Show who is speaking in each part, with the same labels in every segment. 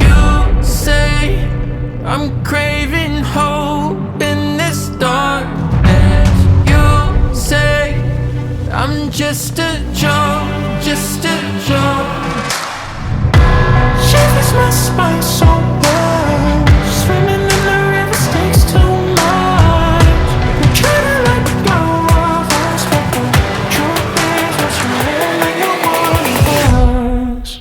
Speaker 1: You say I'm craving hope in this darkness. You say I'm just a joke, just a joke. Shivers my spine so well. Swimming in the river takes too much. I'm trying to let go of us, but the truth is what's real and you want us.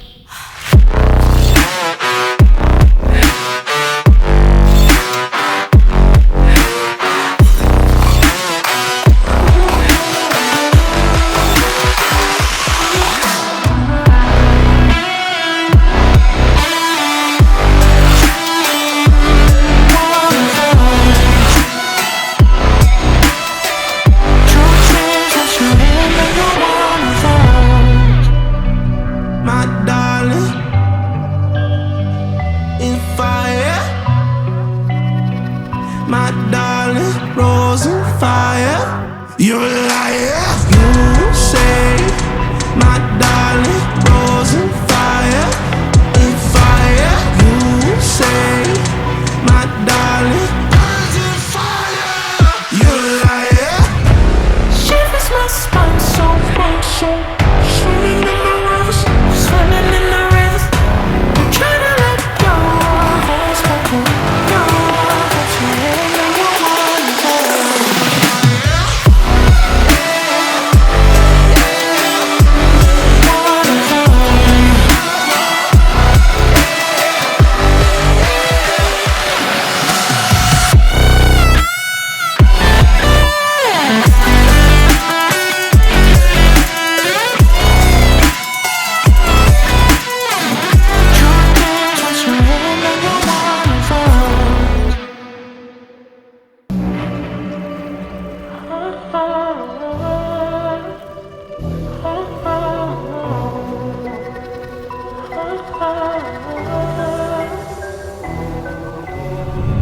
Speaker 1: My darling, rose and fire. You're a liar. You say, my darling, rose and fire. In fire. You say, my darling, rose and fire. You're a liar. Shivers my spine so bright, so swimming in the rivers, swimming in the rivers. I'm trying to let go of us, but go of us.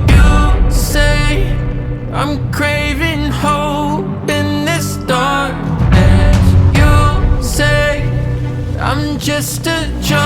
Speaker 1: You say I'm craving hope in this darkness. You say I'm just a joke.